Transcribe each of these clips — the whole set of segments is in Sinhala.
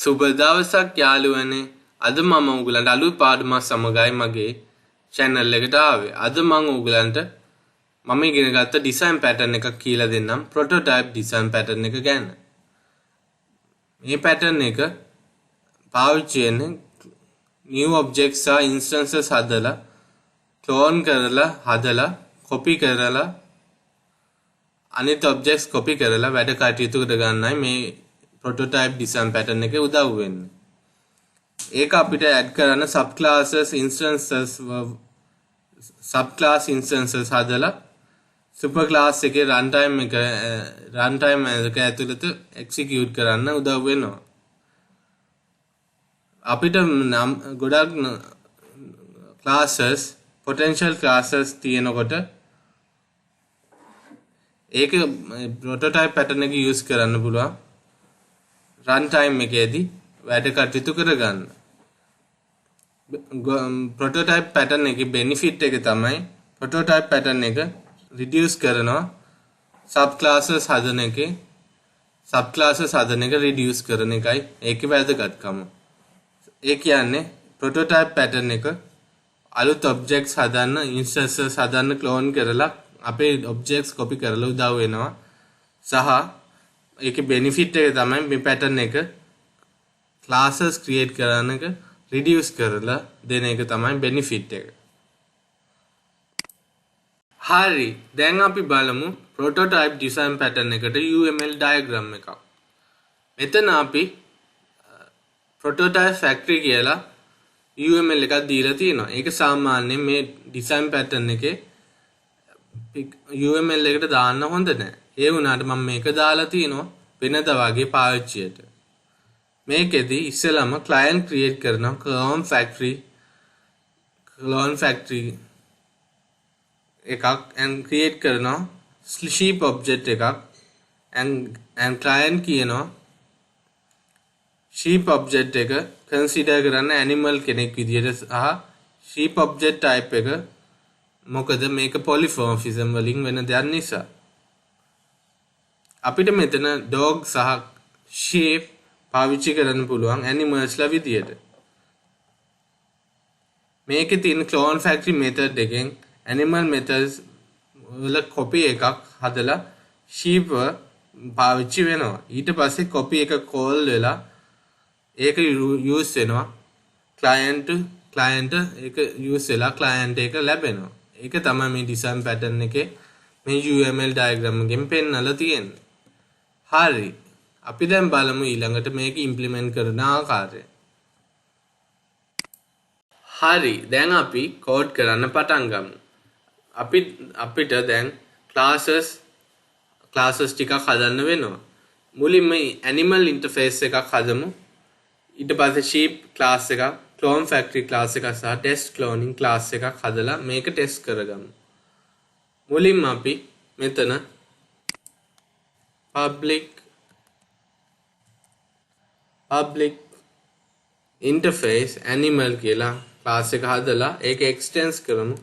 සුබ දවසක් යාළුවනේ. අද මම ඔයගලන්ට අලුත් පාඩමක් සමගයි මගේ channel එකට ආවේ. අද මම ඔයගලන්ට මම ඉගෙන ගත්ත design pattern එකක් කියලා දෙන්නම්. prototype design pattern එක ගැන. මේ pattern එක පාවිච්චි වෙන්නේ new objects සහ instances හදලා clone කරලා හදලා copy කරලා අනිත් objects copy කරලා වැඩ කටයුතු කර ගන්නයි මේ prototype design pattern එකේ උදව් වෙන්නේ. ඒක අපිට add කරන්න subclass instances හදලා super class එකේ runtime එක ඇතුළත execute කරන්න උදව් වෙනවා. අපිට ගොඩක් classes potential classes තියෙනකොට ඒක prototype pattern එක use කරන්න පුළුවන් runtime එකේදී වැඩ කටයුතු කරගන්න. prototype pattern එකේ benefit එක තමයි prototype pattern එක reduce කරනවා subclasses හදන එක reduce කරන එකයි ඒකේ වැදගත්කම. ඒ කියන්නේ prototype pattern එක අලුත් objects හදන්න instances හදන්න clone කරලා අපේ objects copy කරලා උදව් වෙනවා. සහ ඒකේ benefit එක තමයි මේ pattern එක classes create කරන එක reduce කරලා දෙන එක තමයි benefit එක. හරි, දැන් අපි බලමු prototype design pattern එකට UML diagram එකක්. මෙතන අපි prototype factory කියලා UML එකක් දීලා තියෙනවා. ඒක සාමාන්‍යයෙන් මේ design pattern එකේ UML එකට දාන්න හොඳ නැහැ. ඒ වුණාට මම මේක දාලා තිනවා වෙනද වගේ පාවිච්චියට. මේකෙදි ඉස්සෙල්ලාම client create කරනවා clone factory එකක් and create කරනවා sheep object එකක් and client කියනවා sheep object එක consider කරන්න animal කෙනෙක් විදියට සහ sheep object type එක මොකද මේක polymorphism වලින් වෙන දෙයක් නිසා. අපිට මෙතන dog සහ sheep පාවිච්චි කරන්න පුළුවන් animals ලා විදියට. මේකේ තියෙන clone factory method එකෙන් animal methods වල copy එකක් හදලා sheep පාවිච්චි වෙනවා. ඊට පස්සේ copy එක call වෙලා ඒක use වෙනවා client ඒක use වෙලා client එක ලැබෙනවා. ඒක තමයි මේ design pattern එකේ මේ UML diagram එකෙන් පෙන්නලා තියෙන්නේ. හරි, අපි දැන් බලමු ඊළඟට මේක implement කරන ආකාරය. හරි, දැන් අපි code කරන්න පටන් ගමු. අපිට දැන් classes ටිකක් හදන්න වෙනවා. මුලින්ම animal interface එකක් හදමු. ඊට පස්සේ sheep class එකක්, clone factory class එකක් සහ test cloning class එකක් හදලා මේක test කරගමු. මුලින්ම අපි මෙතන public interface animal කියලා class එක හදලා ඒක extend කරමු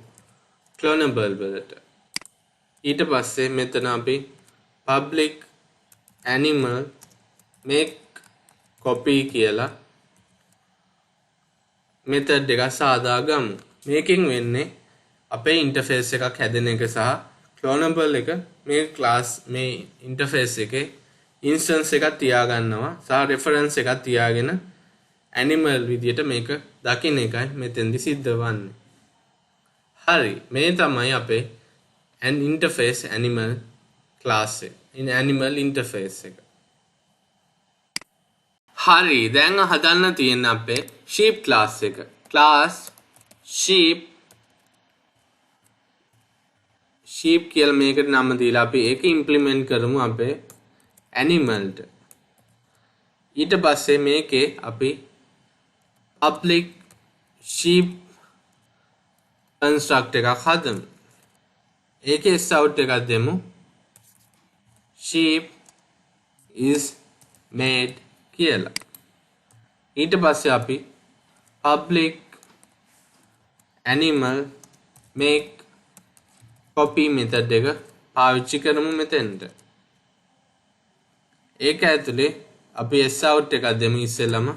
clonable වලට. ඊට පස්සේ මෙතන අපි public animal make copy කියලා method එකක් සාදා ගමු. මේකෙන් වෙන්නේ අපේ interface එකක් හැදෙන එක සහ clonable එක මේ class මේ interface එකේ instance එකක් තියාගන්නවා සහ reference එකක් තියාගෙන animal විදියට මේක දකින්න එකයි මෙතෙන්දි සිද්ධ වන්නේ. හරි, මේ තමයි අපේ interface animal class එක. animal interface එක. හරි, දැන් හදන්න තියෙන අපේ sheep class එක. class sheep කියලා මේකට නම දීලා අපි ඒක implement කරමු අපේ animalට. ඊට පස්සේ මේකේ අපි public sheep construct එකක් හදමු. ඒකේ out එකක් දෙමු. sheep is made කියලා. ඊට පස්සේ අපි public animal make copy method එක පාවිච්චි කරමු මෙතෙන්ට. ඒක ඇතුලේ අපි s out එකක් දෙමු ඉස්සෙල්ලම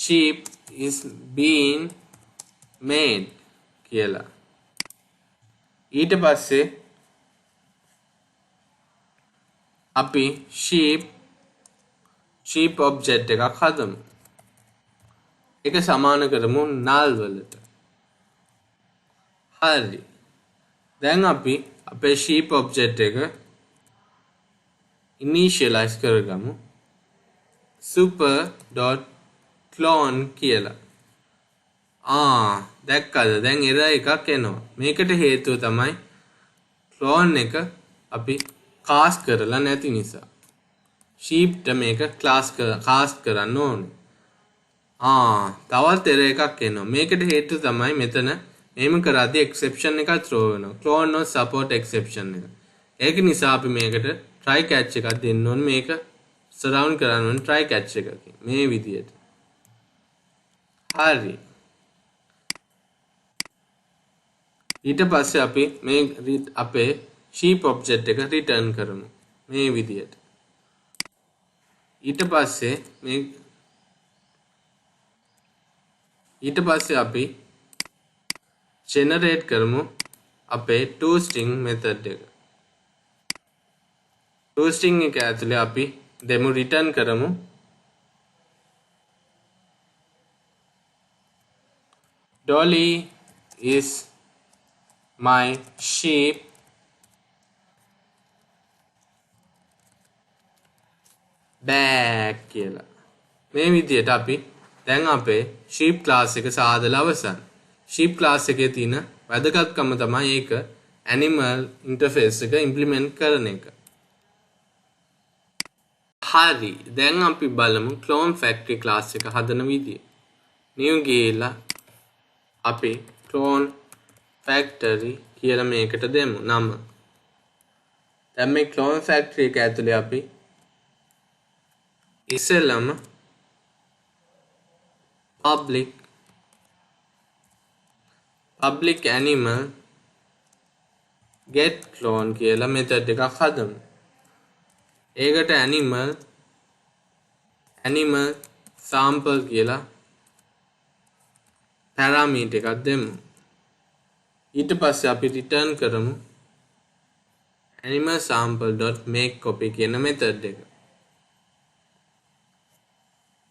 sheep is being made කියලා. ඊට පස්සේ අපි sheep object එකක් හදමු. ඒක සමාන කරමු null වලට. හරි. දැන් අපි අපේ sheep object එක initialize කරගමු. super.clone කියලා. දැක්කද? දැන් error එකක් එනවා. මේකට හේතුව තමයි clone එක අපි cast කරලා නැති නිසා. sheep මේක cast කරන්න ඕනේ. තවත් error එකක් එනවා. මේකට හේතුව තමයි මෙතන එහෙම කරද්දී exception එකක් throw වෙනවා. clone not support exception එක. ඒක නිසා අපි මේකට try catch එකක් දෙන්න ඕනේ. මේක surround කරන්න ඕනේ try catch එකකින්. මේ විදියට. හරි. ඊට පස්සේ අපි මේ අපේ sheep object එක return කරමු. මේ විදියට. ඊට පස්සේ අපි generate කරමු අපේ toString method එක. toString එක ඇතුලේ අපි දෙමු return කරමු Dolly is my sheep bag කියලා. මේ විදියට අපි දැන් අපේ sheep class එක සාදලා අවසන්. sheep class එකේ තියෙන වැදගත්කම තමයි ඒක animal interface එක implement කරන එක. හරි. දැන් අපි බලමු clone factory class එක හදන විදිය. new ගිහලා අපි clone factory කියලා මේකට දෙමු නම. දැන් මේ clone factory එක ඇතුලේ අපි ඉස්සෙල්ලම public animal get clone කියලා method එකක් හදමු. ඒකට animal sample කියලා parameter එකක් දෙමු. ඊට පස්සේ අපි return කරමු animal sample.makeCopy කියන method එක.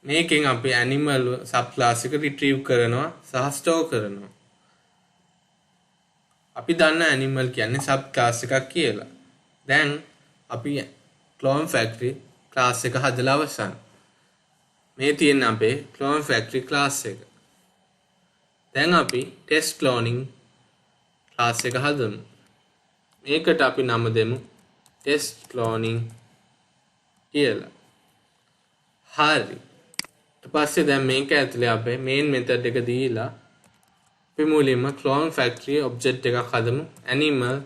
මේකෙන් අපි animal subclass එක retrieve කරනවා සහ store කරනවා. අපි දන්න animal කියන්නේ subclass එකක් කියලා. දැන් අපි clone factory class එක හදලා අවසන්. මේ තියෙන අපේ clone factory class එක. දැන් අපි test cloning class එක හදමු. මේකට අපි නම දෙමු test cloning කියලා. හරි. ඊට පස්සේ දැන් මේක ඇතුලේ අපේ main method එක දීලා අපි මුලින්ම clone factory object එකක් හදමු animal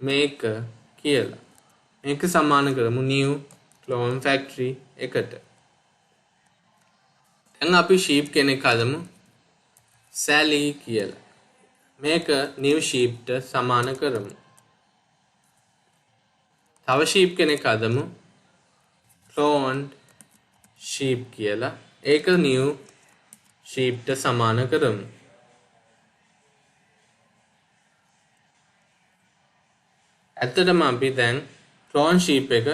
maker කියලා. මේක සමාන කරමු new clone factory එකට. දැන් අපි sheep කෙනෙක් හදමු Sally කියලා. මේක new sheep ට සමාන කරමු. තව sheep කෙනෙක් හදමු cloned sheep කියලා. ඒක new sheep ට සමාන කරමු. ඇත්තටම අපි දැන් clone sheep එක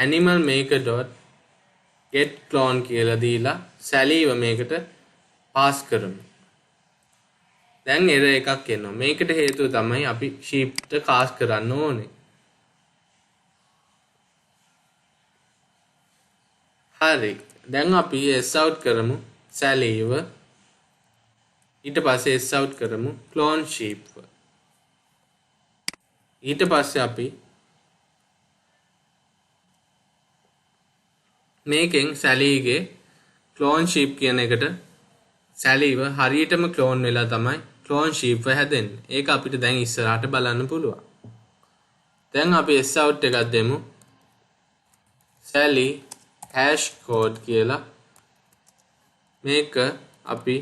animal maker.get clone කියලා දීලා Sallyව මේකට pass කරමු. දැන් error එකක් එනවා. මේකට හේතුව තමයි අපි sheep ට cast කරන්න ඕනේ. හරි. දැන් අපි s out කරමු Sallyව. ඊට පස්සේ s out කරමු clone sheep. ඊට පස්සේ අපි මේකෙන් Sallyගේ clone sheep කියන එකට Sallyව හරියටම clone වෙලා තමයි clone sheep හැදෙන්නේ. ඒක අපිට දැන් ඉස්සරහට බලන්න පුළුවන්. දැන් අපි s out එකක් දෙමු. Sally hash code කියලා. මේක අපි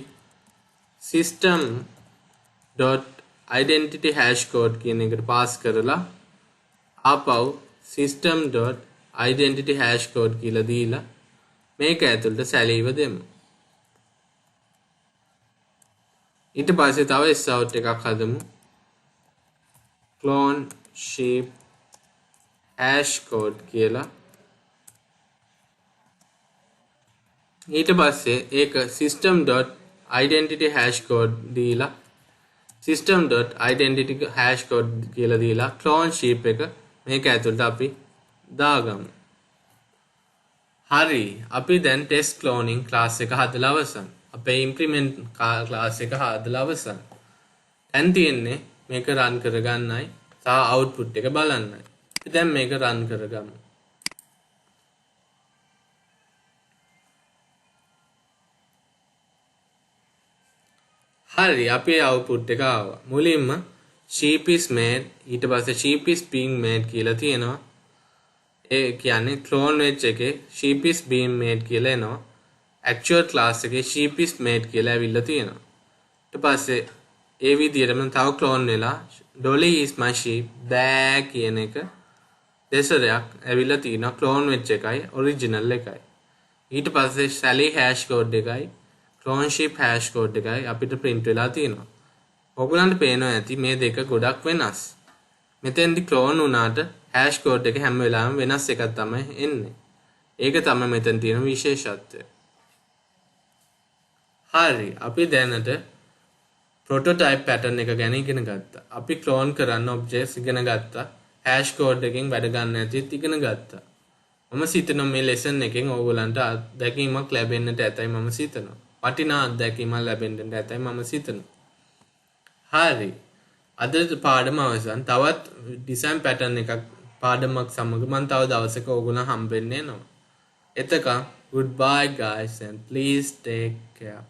system.identity hash code කියන එකට pass කරලා ආපහු system.identity identity hash code කියලා දීලා මේක ඇතුළට සැලීව දෙමු. ඊට පස්සේ තව sout එකක් හදමු. clone sheep hash code කියලා. ඊට පස්සේ ඒක system.identity hash code දීලා system.identity hash code කියලා දීලා clone sheep එක මේක ඇතුළට අපි දාගමු. හරි, අපි දැන් test cloning class එක හදලා අවසන්. අපේ implement class එක හදලා අවසන්. දැන් තියෙන්නේ මේක run කරගන්නයි සහ output එක බලන්නයි. අපි දැන් මේක run කරගමු. හරි, අපේ output එක ආවා. මුලින්ම sheep is made, ඊට පස්සේ sheep is being made කියලා තියෙනවා. ඒ කියන්නේ clone වෙච්ච එකේ sheep is being made කියලා එනවා. actual class එකේ sheep is made කියලා ඇවිල්ලා තියෙනවා. ඊට පස්සේ ඒ විදිහටම තව clone වෙලා dolly is my sheep දෑ කියන එක දෙසරයක් ඇවිල්ලා තියෙනවා. clone වෙච්ච එකයි original එකයි. ඊට පස්සේ sally hash code එකයි clone sheep hash code එකයි අපිට print වෙලා තියෙනවා. ඔයගලන්ට පේනවා ඇති මේ දෙක ගොඩක් වෙනස්. මෙතෙන්දි clone වුණාට hash code එක හැම වෙලාවෙම වෙනස් එකක් තමයි එන්නේ. ඒක තමයි මෙතන තියෙන විශේෂත්වය. හරි, අපි දැනට prototype pattern එක ගැන ඉගෙන ගත්තා. අපි clone කරන්න objects ඉගෙන ගත්තා. hash code එකෙන් වැඩ ගන්න ඇතිත් ඉගෙන ගත්තා. මම සිතනවා මේ lesson එකෙන් ඕගොල්ලන්ට අත්දැකීමක් ලැබෙන්නට ඇතයි මම සිතනවා. වටිනා අත්දැකීමක් ලැබෙන්නට ඇතයි මම සිතනවා. හරි, අද පාඩම අවසන්. තවත් design pattern එකක් පාඩමක් සමග මම තව දවසක ඕගොල්ලන් හම්බෙන්න එනවා. එතකන් goodbye guys and please take care.